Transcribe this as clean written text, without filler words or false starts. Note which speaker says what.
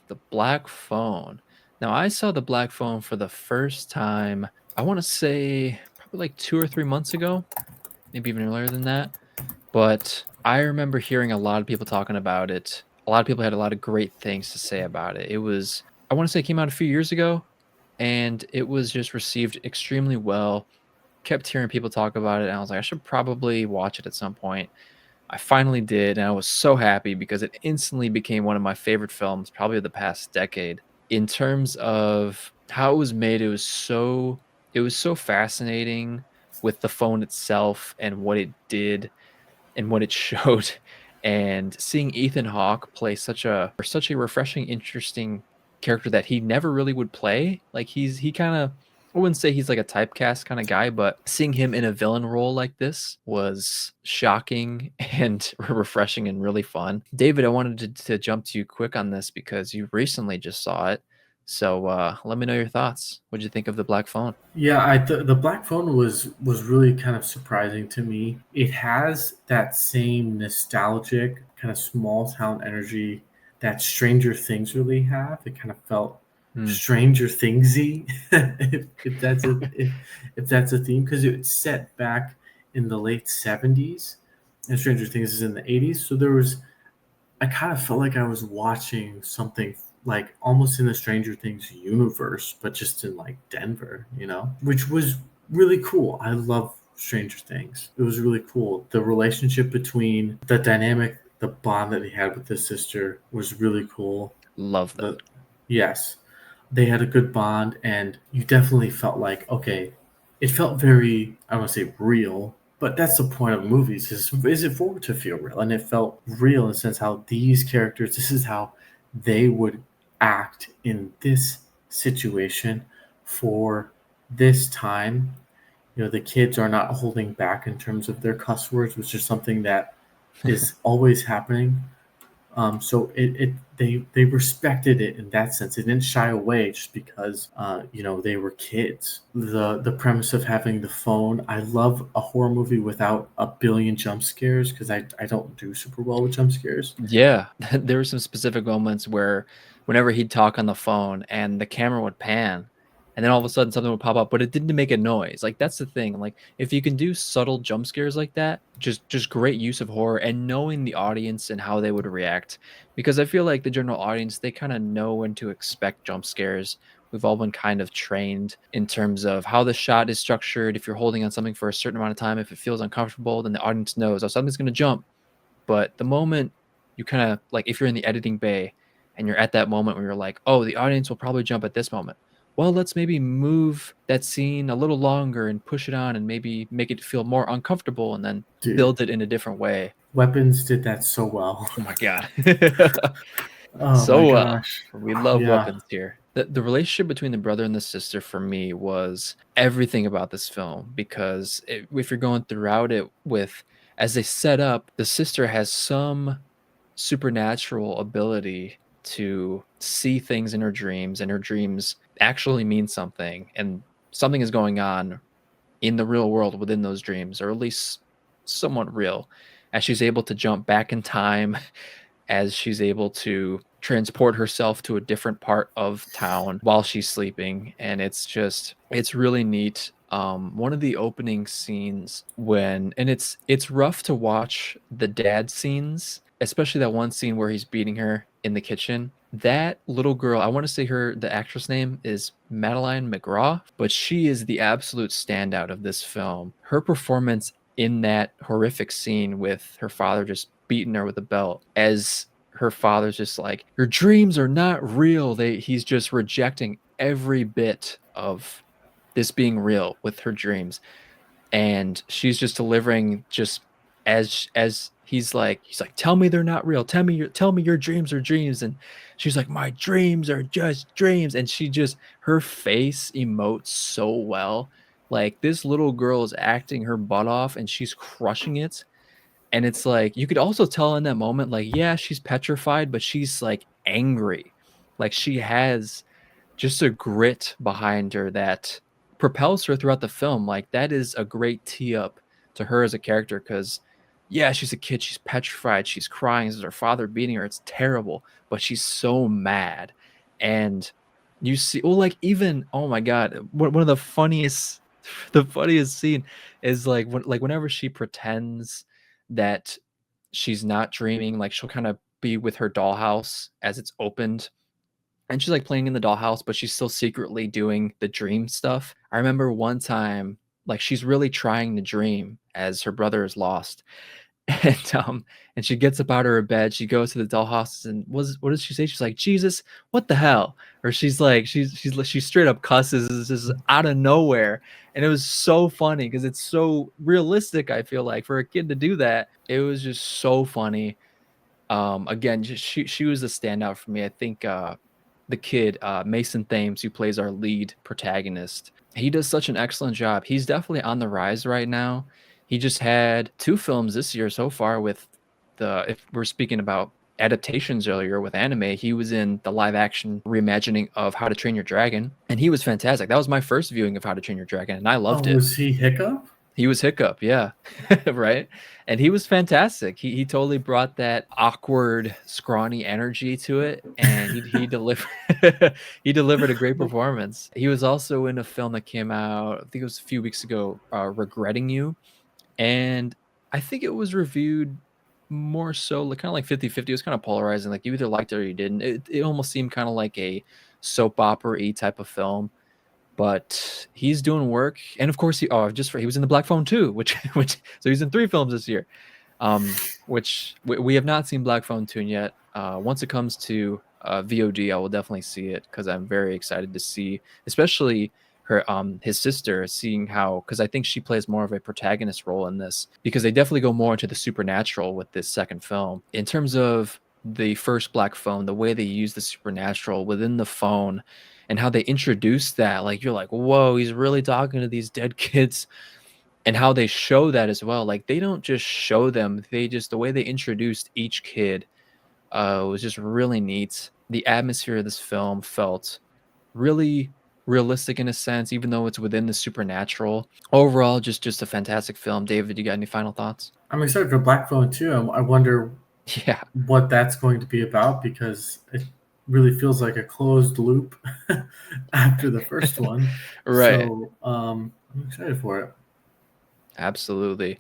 Speaker 1: The Black Phone. Now, I saw The Black Phone for the first time, I wanna say probably like 2 or 3 months ago, maybe even earlier than that, but I remember hearing a lot of people talking about it. A lot of people had a lot of great things to say about it. It was I wanna say it came out a few years ago, and it was just received extremely well. Kept hearing people talk about it, and I was like, "I should probably watch it at some point." I finally did, and I was so happy because it instantly became one of my favorite films, probably of the past decade. In terms of how it was made, it was so fascinating with the phone itself and what it did and what it showed. And seeing Ethan Hawke play such a refreshing, interesting character that he never really would play. Like he kind of I wouldn't say he's like a typecast kind of guy, but seeing him in a villain role like this was shocking and refreshing and really fun. David, I wanted to jump to you quick on this because you recently just saw it. So let me know your thoughts. What'd you think of the Black Phone?
Speaker 2: Yeah, the Black Phone was really kind of surprising to me. It has that same nostalgic kind of small town energy that Stranger Things really have. It kind of felt
Speaker 1: Hmm.
Speaker 2: Stranger Thingsy, if that's a theme, because it's set back in the late '70s, and Stranger Things is in the '80s. So there was I kind of felt like I was watching something like almost in the Stranger Things universe, but just in like Denver, which was really cool. I love Stranger Things. It was really cool. The relationship between the dynamic, the bond that he had with his sister was really cool.
Speaker 1: Love that.
Speaker 2: The Yes, they had a good bond, and you definitely felt like, okay, it felt very, I want to say real, but that's the point of movies is it for it to feel real, and it felt real in the sense how these characters, this is how they would act in this situation for this time. The kids are not holding back in terms of their cuss words, which is something that is always happening. So they respected it in that sense. They didn't shy away just because they were kids. The premise of having the phone. I love a horror movie without a billion jump scares because I don't do super well with jump scares.
Speaker 1: Yeah, there were some specific moments where whenever he'd talk on the phone and the camera would pan, and then all of a sudden something would pop up, but it didn't make a noise. Like that's the thing. Like if you can do subtle jump scares like that, just great use of horror and knowing the audience and how they would react. Because I feel like the general audience, they kind of know when to expect jump scares. We've all been kind of trained in terms of how the shot is structured. If you're holding on something for a certain amount of time, if it feels uncomfortable, then the audience knows, oh, something's gonna jump. But the moment you kinda like, if you're in the editing bay and you're at that moment where you're like, "Oh, the audience will probably jump at this moment. Well, let's maybe move that scene a little longer and push it on and maybe make it feel more uncomfortable and then
Speaker 2: Dude,
Speaker 1: build it in a different way."
Speaker 2: Weapons did that so well.
Speaker 1: Oh my god.
Speaker 2: Oh my
Speaker 1: So well.
Speaker 2: gosh.
Speaker 1: We love
Speaker 2: Yeah.
Speaker 1: weapons here. The relationship between the brother and the sister for me was everything about this film because if you're going throughout it with as they set up, the sister has some supernatural ability to see things in her dreams, and her dreams actually mean something, and something is going on in the real world within those dreams, or at least somewhat real, as she's able to jump back in time, as she's able to transport herself to a different part of town while she's sleeping. And it's really neat. One of the opening scenes when and it's rough to watch the dad scenes, especially that one scene where he's beating her in the kitchen. That little girl, I want to say the actress name is Madeline McGraw, but she is the absolute standout of this film. Her performance in that horrific scene with her father just beating her with a belt, as her father's just like, your dreams are not real. He's just rejecting every bit of this being real with her dreams, and she's just delivering just as he's like, tell me they're not real, tell me your dreams are dreams, and she's like, my dreams are just dreams, and she just her face emotes so well. Like this little girl is acting her butt off and she's crushing it. And it's like you could also tell in that moment, like, yeah, she's petrified, but she's like angry. Like she has just a grit behind her that propels her throughout the film. Like that is a great tee up to her as a character because Yeah, she's a kid, she's petrified, she's crying, this is her father beating her, it's terrible, but she's so mad, and you see well, like, even oh my god, one of the funniest the funniest scene is, like, whenever she pretends that she's not dreaming, like, she'll kinda be with her dollhouse as it's opened, and she's, like, playing in the dollhouse, but she's still secretly doing the dream stuff. I remember one time, like, she's really trying to dream as her brother is lost, and, and she gets up out of her bed, she goes to the dollhouse, and what does she say? She's like, "Jesus, what the hell?" Or she's like, she straight up cusses just out of nowhere, and it was so funny because it's so realistic, I feel like, for a kid to do that. It was just so funny. Again, just she was a standout for me. I think, the kid, Mason Thames, who plays our lead protagonist, he does such an excellent job. He's definitely on the rise right now. He just had 2 films this year so far with if we're speaking about adaptations earlier with anime, he was in the live action reimagining of How to Train Your Dragon, and he was fantastic. That was my first viewing of How to Train Your Dragon, and I
Speaker 2: Oh,
Speaker 1: loved it.
Speaker 2: was he Hiccup?
Speaker 1: He was Hiccup, yeah. Right? And he was fantastic. He totally brought that awkward, scrawny energy to it, and he delivered he delivered a great performance. He was also in a film that came out, I think it was a few weeks ago, Regretting You, and I think it was reviewed more so like kinda like 50-50. It was kinda polarizing, like, you either liked it or you didn't. It almost seemed kinda like a soap opera-y type of film, but he's doing work, and of course he was in the Black Phone too, which which so he's in 3 films this year. Which we have not seen Black Phone 2 yet. Once it comes to VOD, I will definitely see it because I'm very excited to see, especially his sister, seeing how because I think she plays more of a protagonist role in this because they definitely go more into the supernatural with this second film. In terms of the first Black Phone, the way they use the supernatural within the phone and how they introduce that, like you're like, whoa, he's really talking to these dead kids and how they show that as well. Like they don't just show them, they just the way they introduced each kid was just really neat. The atmosphere of this film felt really realistic in a sense, even though it's within the supernatural. Overall, just a fantastic film. David, you got any final thoughts?
Speaker 2: I'm excited for Black Phone too. I wonder
Speaker 1: Yeah,
Speaker 2: what that's going to be about because it really feels like a closed loop after the first one.
Speaker 1: right.
Speaker 2: So I'm excited for it.
Speaker 1: Absolutely.